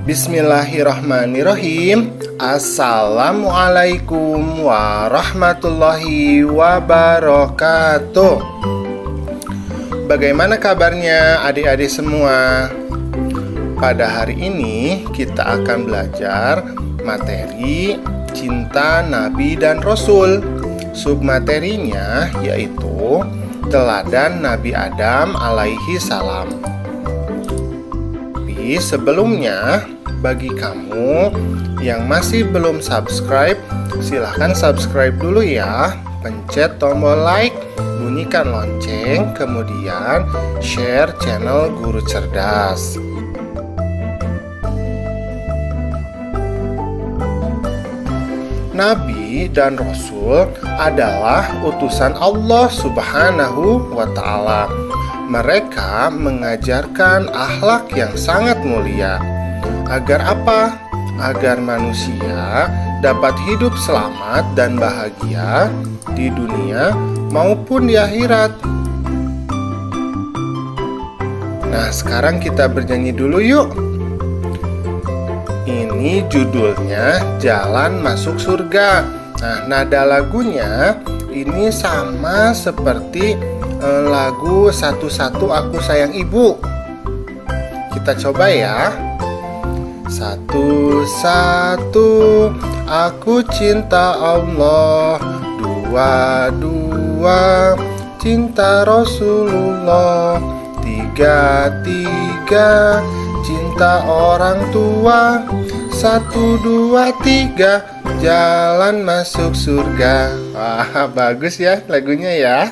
Bismillahirrahmanirrahim. Assalamualaikum warahmatullahi wabarakatuh. Bagaimana kabarnya adik-adik semua? Pada hari ini kita akan belajar materi cinta Nabi dan Rasul. Submaterinya yaitu teladan Nabi Adam alaihi salam. Tapi sebelumnya, bagi kamu yang masih belum subscribe, silahkan subscribe dulu ya. Pencet tombol like, bunyikan lonceng, kemudian share channel Guru Cerdas. Nabi dan Rasul adalah utusan Allah Subhanahu wa Ta'ala. Mereka mengajarkan akhlak yang sangat mulia. Agar apa? Agar manusia dapat hidup selamat dan bahagia di dunia maupun di akhirat. Nah, sekarang kita bernyanyi dulu yuk. Ini judulnya Jalan Masuk Surga. Nah, nada lagunya ini sama seperti lagu Satu-satu Aku Sayang Ibu. Kita coba ya. Satu-satu aku cinta Allah, dua-dua cinta Rasulullah, tiga-tiga cinta orang tua, satu, dua, tiga jalan masuk surga. Wah, bagus ya lagunya ya.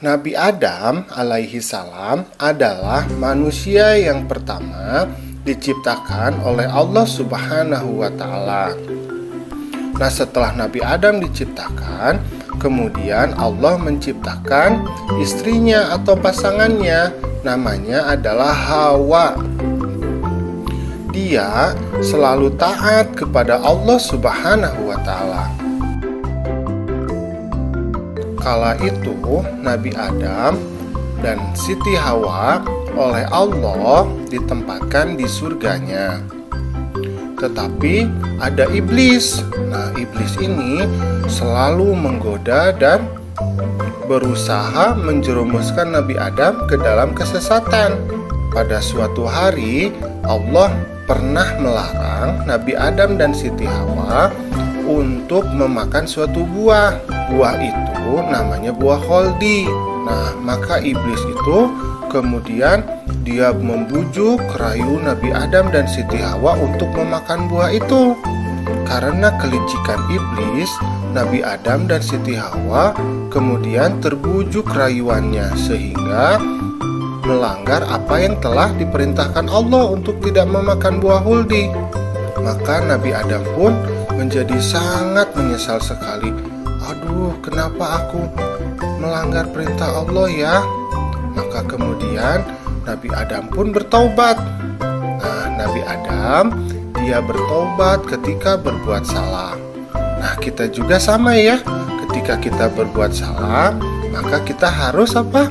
Nabi Adam alaihi salam adalah manusia yang pertama diciptakan oleh Allah Subhanahu wa Ta'ala. Nah, setelah Nabi Adam diciptakan, kemudian Allah menciptakan istrinya atau pasangannya, namanya adalah Hawa. Dia selalu taat kepada Allah Subhanahu wa Ta'ala. Kala itu Nabi Adam dan Siti Hawa oleh Allah ditempatkan di surganya. Tetapi ada iblis. Nah, iblis ini selalu menggoda dan berusaha menjerumuskan Nabi Adam ke dalam kesesatan. Pada suatu hari Allah pernah melarang Nabi Adam dan Siti Hawa untuk memakan suatu buah. Buah itu namanya buah kholdi. Nah, maka iblis itu kemudian dia membujuk rayu Nabi Adam dan Siti Hawa untuk memakan buah itu. Karena kelicikan iblis, Nabi Adam dan Siti Hawa kemudian terbujuk rayuannya sehingga melanggar apa yang telah diperintahkan Allah untuk tidak memakan buah kholdi. Maka Nabi Adam pun menjadi sangat menyesal sekali. Aduh, kenapa aku melanggar perintah Allah ya? Maka kemudian Nabi Adam pun bertaubat. Nah, Nabi Adam dia bertobat ketika berbuat salah. Nah, kita juga sama ya. Ketika kita berbuat salah, maka kita harus apa?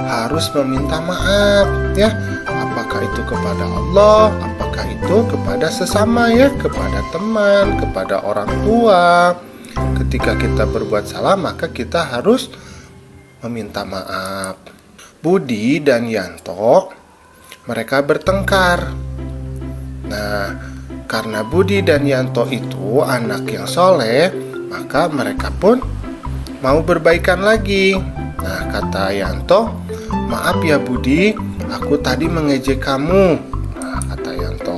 Harus meminta maaf ya. Apakah itu kepada Allah, apakah itu kepada sesama ya, kepada teman, kepada orang tua. Ketika kita berbuat salah, maka kita harus meminta maaf. Budi dan Yanto mereka bertengkar. Nah, karena Budi dan Yanto itu anak yang soleh, maka mereka pun mau berbaikan lagi. Nah, kata Yanto, maaf ya Budi, aku tadi mengejek kamu. Nah, kata Yanto.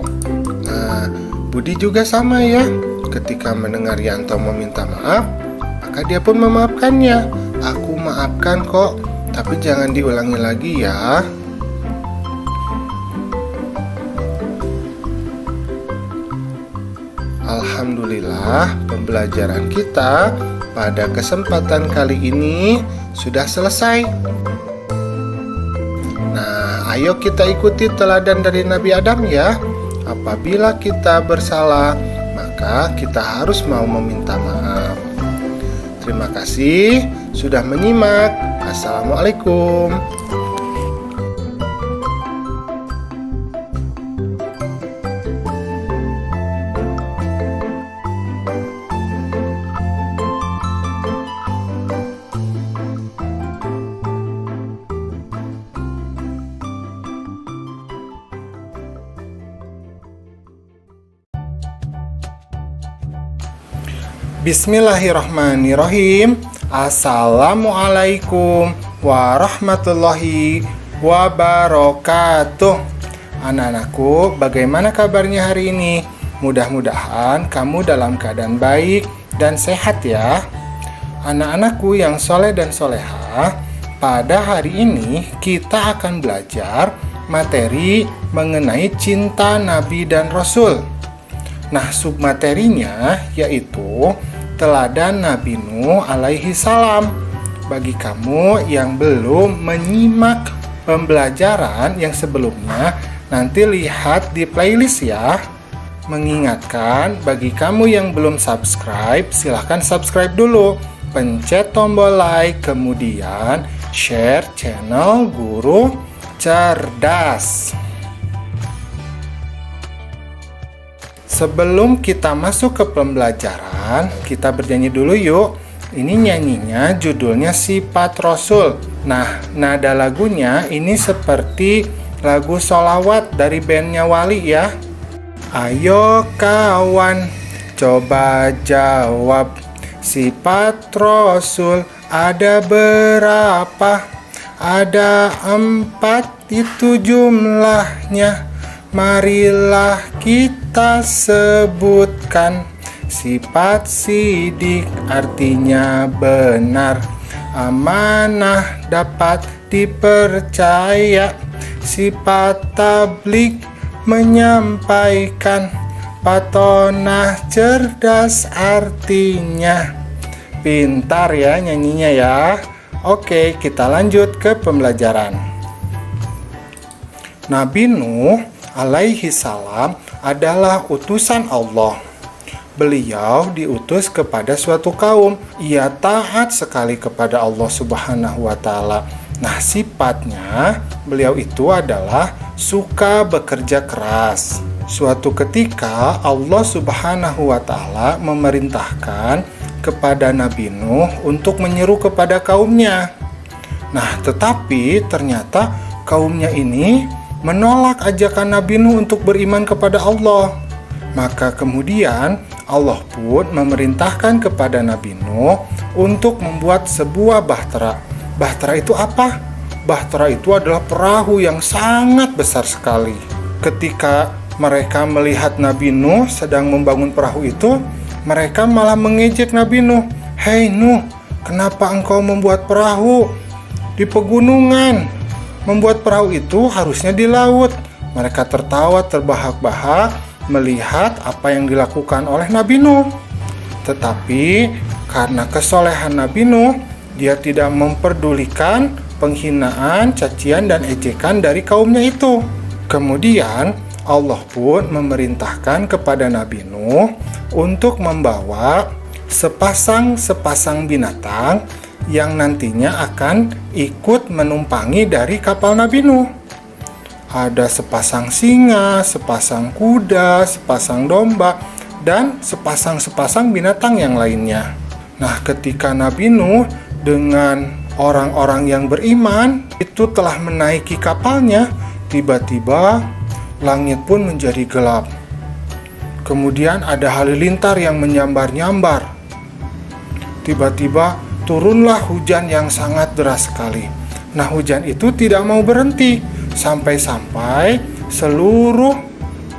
Nah, Budi juga sama ya. Ketika mendengar Yanto meminta maaf, maka dia pun memaafkannya. Aku maafkan kok, tapi jangan diulangi lagi ya. Alhamdulillah, pembelajaran kita pada kesempatan kali ini sudah selesai. Nah, ayo kita ikuti teladan dari Nabi Adam ya. Apabila kita bersalah, maka kita harus mau meminta maaf. Terima kasih sudah menyimak. Assalamualaikum. Bismillahirrahmanirrahim. Assalamualaikum warahmatullahi wabarakatuh. Anak-anakku, bagaimana kabarnya hari ini? Mudah-mudahan kamu dalam keadaan baik dan sehat ya. Anak-anakku yang soleh dan solehah, pada hari ini kita akan belajar materi mengenai cinta Nabi dan Rasul. Nah, submaterinya yaitu teladan Nabi Nuh alaihi salam. Bagi kamu yang belum menyimak pembelajaran yang sebelumnya, nanti lihat di playlist ya. Mengingatkan, bagi kamu yang belum subscribe, silahkan subscribe dulu. Pencet tombol like, kemudian share channel Guru Cerdas. Sebelum kita masuk ke pembelajaran, kita bernyanyi dulu yuk. Ini nyanyinya judulnya Sifat Rasul. Nah, nada lagunya ini seperti lagu sholawat dari bandnya Wali ya. Ayo kawan, coba jawab, sifat Rasul ada berapa? Ada 4 itu jumlahnya. Marilah kita sebutkan. Sifat sidik artinya benar, amanah dapat dipercaya. Sifat tablik menyampaikan, patonah cerdas artinya. Pintar ya nyanyinya ya. Oke, kita lanjut ke pembelajaran. Nabi Nuh alaihi salam adalah utusan Allah. Beliau diutus kepada suatu kaum. Ia taat sekali kepada Allah Subhanahu wa Ta'ala. Nah, sifatnya beliau itu adalah suka bekerja keras. Suatu ketika Allah Subhanahu wa Ta'ala memerintahkan kepada Nabi Nuh untuk menyeru kepada kaumnya. Nah, tetapi ternyata kaumnya ini menolak ajakan Nabi Nuh untuk beriman kepada Allah. Maka kemudian Allah pun memerintahkan kepada Nabi Nuh untuk membuat sebuah bahtera. Bahtera itu apa? Bahtera itu adalah perahu yang sangat besar sekali. Ketika mereka melihat Nabi Nuh sedang membangun perahu itu, mereka malah mengejek Nabi Nuh. Hei Nuh, kenapa engkau membuat perahu di pegunungan? Membuat perahu itu harusnya di laut. Mereka tertawa terbahak-bahak melihat apa yang dilakukan oleh Nabi Nuh. Tetapi karena kesolehan Nabi Nuh, dia tidak memperdulikan penghinaan, cacian, dan ejekan dari kaumnya itu. Kemudian Allah pun memerintahkan kepada Nabi Nuh untuk membawa sepasang binatang yang nantinya akan ikut menumpangi dari kapal Nabi Nuh. Ada sepasang singa, sepasang kuda, sepasang domba, dan sepasang binatang yang lainnya. Nah, ketika Nabi Nuh dengan orang-orang yang beriman itu telah menaiki kapalnya, tiba-tiba langit pun menjadi gelap. Kemudian ada halilintar yang menyambar-nyambar. Tiba-tiba turunlah hujan yang sangat deras sekali. Nah, hujan itu tidak mau berhenti. Sampai-sampai seluruh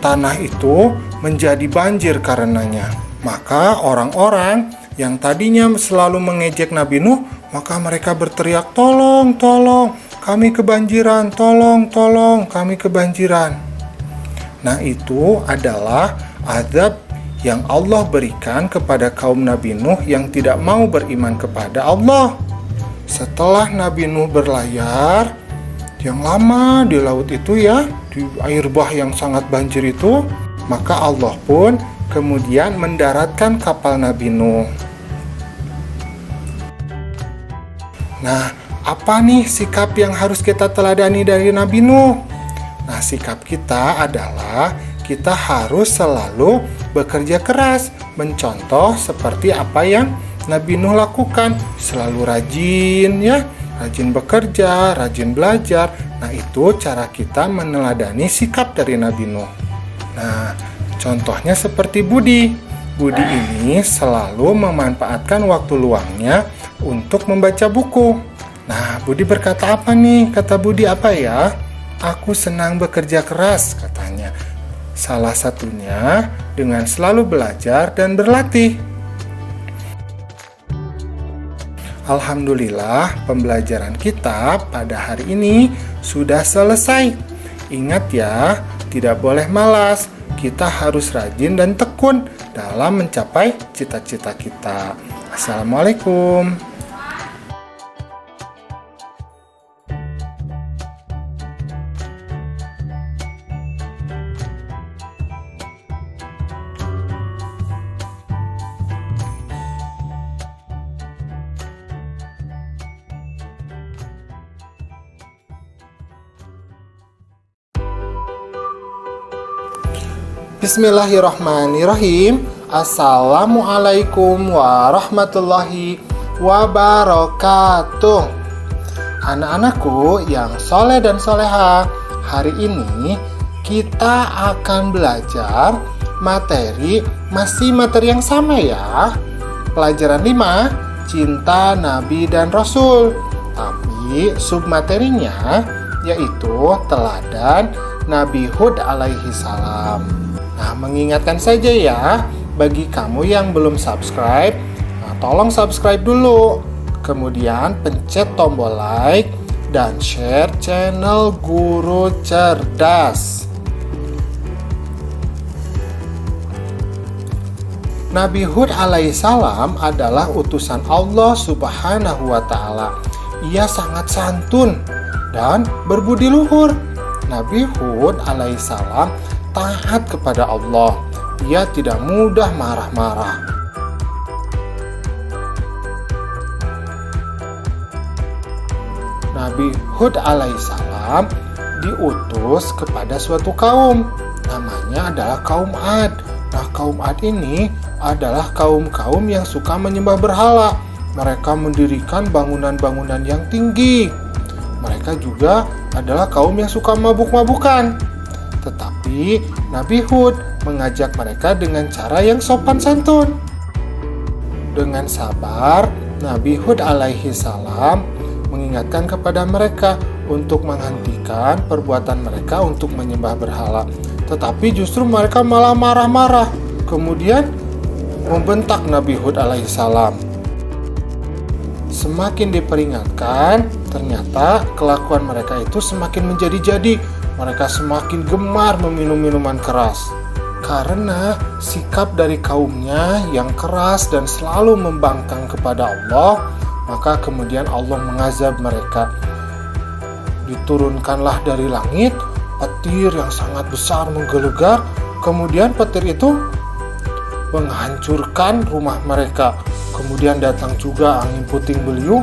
tanah itu menjadi banjir karenanya. Maka orang-orang yang tadinya selalu mengejek Nabi Nuh, maka mereka berteriak, "Tolong, tolong, kami kebanjiran, tolong, tolong, kami kebanjiran." Nah, itu adalah azab yang Allah berikan kepada kaum Nabi Nuh yang tidak mau beriman kepada Allah. Setelah Nabi Nuh berlayar yang lama di laut itu ya, di air bah yang sangat banjir itu, maka Allah pun kemudian mendaratkan kapal Nabi Nuh. Nah, apa nih sikap yang harus kita teladani dari Nabi Nuh? Nah, sikap kita adalah kita harus selalu bekerja keras, mencontoh seperti apa yang Nabi Nuh lakukan, selalu rajin ya, rajin bekerja, rajin belajar. Nah, itu cara kita meneladani sikap dari Nabi Nuh. Nah, contohnya seperti Budi. Budi ini selalu memanfaatkan waktu luangnya untuk membaca buku. Nah, Budi berkata apa nih? Kata Budi apa ya? Aku senang bekerja keras, katanya. Salah satunya dengan selalu belajar dan berlatih. Alhamdulillah, pembelajaran kita pada hari ini sudah selesai. Ingat ya, tidak boleh malas. Kita harus rajin dan tekun dalam mencapai cita-cita kita. Assalamualaikum. Bismillahirrahmanirrahim. Assalamualaikum warahmatullahi wabarakatuh. Anak-anakku yang soleh dan soleha, hari ini kita akan belajar materi yang sama ya. Pelajaran 5, cinta Nabi dan Rasul. Tapi submaterinya yaitu teladan Nabi Hud alaihi salam. Nah, mengingatkan saja ya, bagi kamu yang belum subscribe, tolong subscribe dulu. Kemudian pencet tombol like dan share channel Guru Cerdas. Nabi Hud alaihissalam adalah utusan Allah subhanahu wa ta'ala. Ia sangat santun dan berbudi luhur. Nabi Hud alaihissalam taat kepada Allah. Ia tidak mudah marah-marah. Nabi Hud alaihissalam diutus kepada suatu kaum. Namanya adalah kaum Ad. Nah, kaum Ad ini adalah kaum-kaum yang suka menyembah berhala. Mereka mendirikan bangunan-bangunan yang tinggi. Mereka juga adalah kaum yang suka mabuk-mabukan. Tetapi Nabi Hud mengajak mereka dengan cara yang sopan santun. Dengan sabar, Nabi Hud alaihi salam mengingatkan kepada mereka untuk menghentikan perbuatan mereka untuk menyembah berhala. Tetapi justru mereka malah marah-marah. Kemudian membentak Nabi Hud alaihi salam. Semakin diperingatkan, ternyata kelakuan mereka itu semakin menjadi-jadi. Mereka semakin gemar meminum minuman keras. Karena sikap dari kaumnya yang keras dan selalu membangkang kepada Allah, maka kemudian Allah mengazab mereka. Diturunkanlah dari langit petir yang sangat besar menggelegar. Kemudian petir itu menghancurkan rumah mereka. Kemudian datang juga angin puting beliung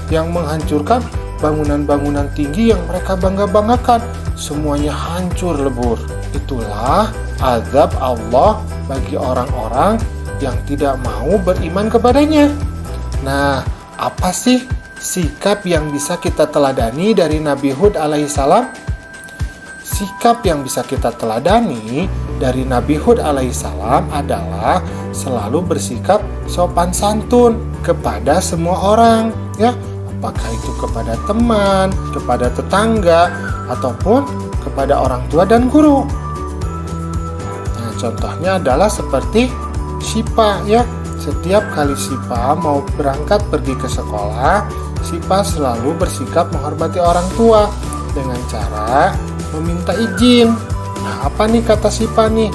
yang menghancurkan bangunan-bangunan tinggi yang mereka bangga-banggakan. Semuanya hancur lebur. Itulah azab Allah bagi orang-orang yang tidak mau beriman kepadanya. Nah, apa sih sikap yang bisa kita teladani dari Nabi Hud alaihissalam? Sikap yang bisa kita teladani dari Nabi Hud alaihissalam adalah selalu bersikap sopan santun kepada semua orang, ya. Apakah itu kepada teman, kepada tetangga, ataupun kepada orang tua dan guru. Nah, contohnya adalah seperti Sipa, ya. Setiap kali Sipa mau berangkat pergi ke sekolah, Sipa selalu bersikap menghormati orang tua dengan cara meminta izin. Nah, apa nih kata Sipa nih?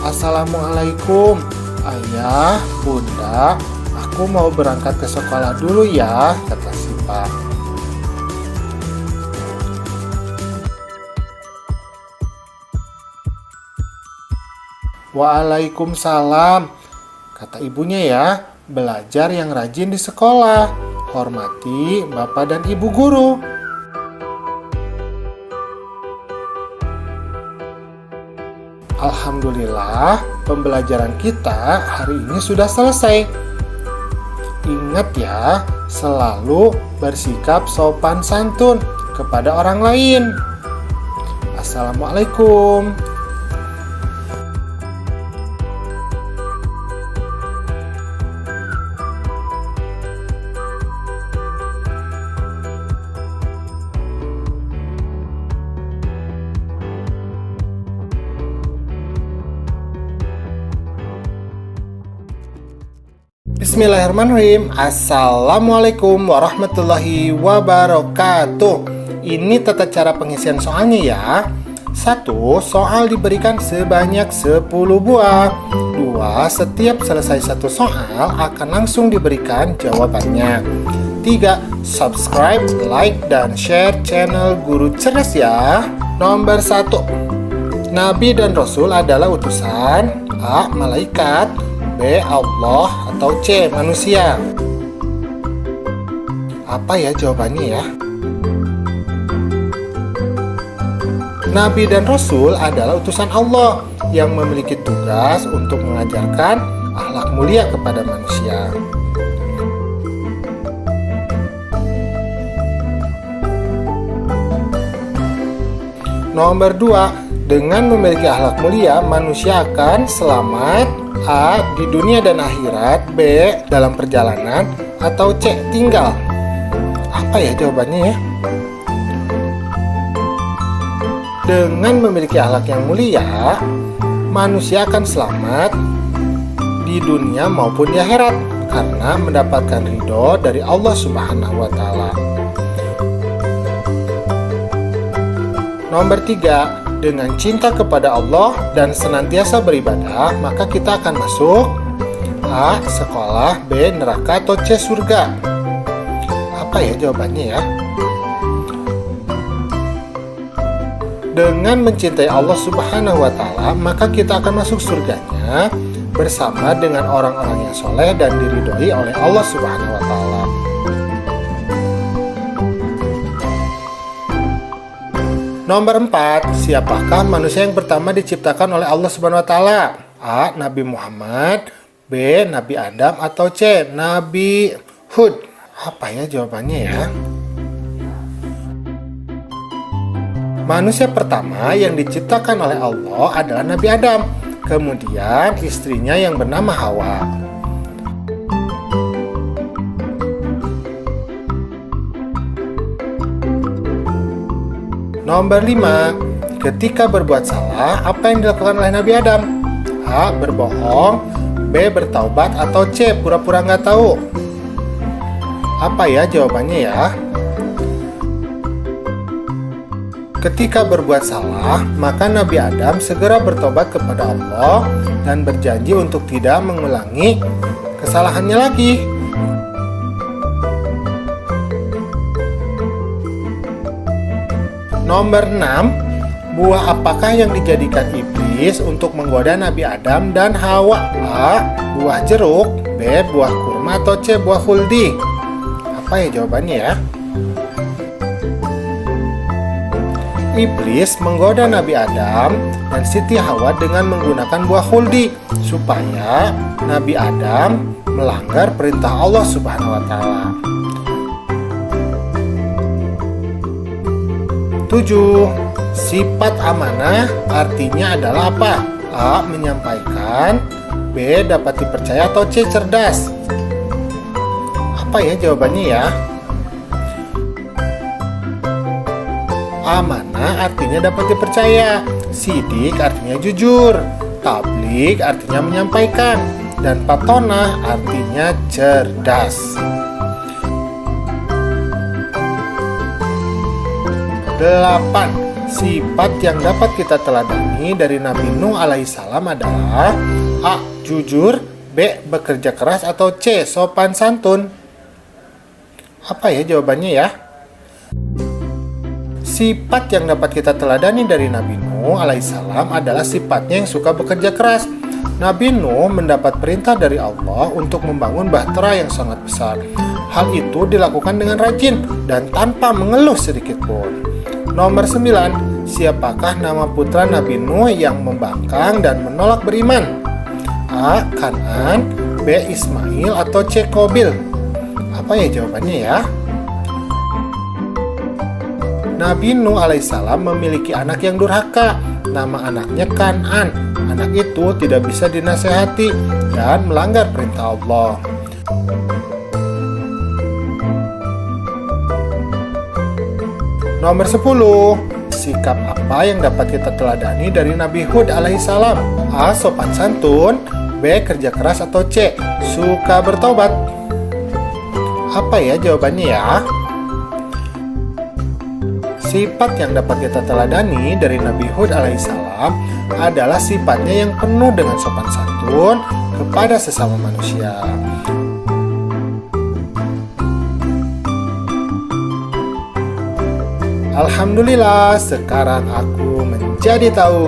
Assalamualaikum, ayah, bunda, aku mau berangkat ke sekolah dulu ya, kata Sipa. Waalaikumsalam, kata ibunya ya, belajar yang rajin di sekolah, hormati bapak dan ibu guru. Alhamdulillah, pembelajaran kita hari ini sudah selesai. Ingat ya, selalu bersikap sopan santun kepada orang lain. Assalamualaikum. Bismillahirrahmanirrahim. Assalamualaikum warahmatullahi wabarakatuh. Ini tata cara pengisian soalnya ya. 1. Soal diberikan sebanyak 10 buah. 2. Setiap selesai satu soal akan langsung diberikan jawabannya. 3. Subscribe, like, dan share channel Guru Cerdas ya. Nomor 1. Nabi dan Rasul adalah utusan A. Malaikat, B. Allah, atau C. Manusia. Apa ya jawabannya ya? Nabi dan Rasul adalah utusan Allah yang memiliki tugas untuk mengajarkan akhlak mulia kepada manusia. Nomor 2. Dengan memiliki akhlak mulia, manusia akan selamat A. Di dunia dan akhirat, B. Dalam perjalanan, atau C. Tinggal. Apa ya jawabannya ya? Dengan memiliki akhlak yang mulia, manusia akan selamat di dunia maupun di akhirat karena mendapatkan ridho dari Allah Subhanahu wa Ta'ala. Nomor 3. Dengan cinta kepada Allah dan senantiasa beribadah, maka kita akan masuk A. Sekolah, B. Neraka, atau C. Surga. Apa ya jawabannya ya? Dengan mencintai Allah Subhanahu wa Ta'ala, maka kita akan masuk surganya bersama dengan orang-orang yang soleh dan diridhoi oleh Allah Subhanahu wa Ta'ala. Nomor 4. Siapakah manusia yang pertama diciptakan oleh Allah Subhanahu wa Ta'ala? A. Nabi Muhammad, B. Nabi Adam, atau C. Nabi Hud. Apa ya jawabannya ya? Manusia pertama yang diciptakan oleh Allah adalah Nabi Adam, kemudian istrinya yang bernama Hawa. Nomor 5. Ketika berbuat salah, apa yang dilakukan oleh Nabi Adam? A. Berbohong, B. Bertaubat, atau C. Pura-pura nggak tahu. Apa ya jawabannya ya? Ketika berbuat salah, maka Nabi Adam segera bertobat kepada Allah dan berjanji untuk tidak mengulangi kesalahannya lagi. Nomor 6. Buah apakah yang dijadikan iblis untuk menggoda Nabi Adam dan Hawa? A. Buah jeruk, B. Buah kurma, atau C. Buah khuldi. Apa ya jawabannya ya? Iblis menggoda Nabi Adam dan Siti Hawa dengan menggunakan buah khuldi supaya Nabi Adam melanggar perintah Allah Subhanahu wa Ta'ala. 7. Sifat amanah artinya adalah apa? A. Menyampaikan, B. Dapat dipercaya, atau C. Cerdas. Apa ya jawabannya ya? Amanah artinya dapat dipercaya, sidik artinya jujur, tablik artinya menyampaikan, dan patonah artinya cerdas. 8. Sifat yang dapat kita teladani dari Nabi Nuh alaihissalam adalah A. Jujur, B. Bekerja keras, atau C. Sopan santun. Apa ya jawabannya ya? Sifat yang dapat kita teladani dari Nabi Nuh alaihissalam adalah sifatnya yang suka bekerja keras. Nabi Nuh mendapat perintah dari Allah untuk membangun bahtera yang sangat besar. Hal itu dilakukan dengan rajin dan tanpa mengeluh sedikit pun. Nomor 9. Siapakah nama putra Nabi Nuh yang membangkang dan menolak beriman? A. Kan'an, B. Ismail, atau C. Qabil. Apa ya jawabannya ya? Nabi Nuh alaihissalam memiliki anak yang durhaka. Nama anaknya Kan'an. Anak itu tidak bisa dinasehati dan melanggar perintah Allah. Nomor 10. Sikap apa yang dapat kita teladani dari Nabi Hud alaihissalam? A. Sopan santun, B. Kerja keras atau C. Suka bertobat? Apa ya jawabannya ya? Sifat yang dapat kita teladani dari Nabi Hud alaihissalam adalah sifatnya yang penuh dengan sopan santun kepada sesama manusia. Alhamdulillah, sekarang aku menjadi tahu.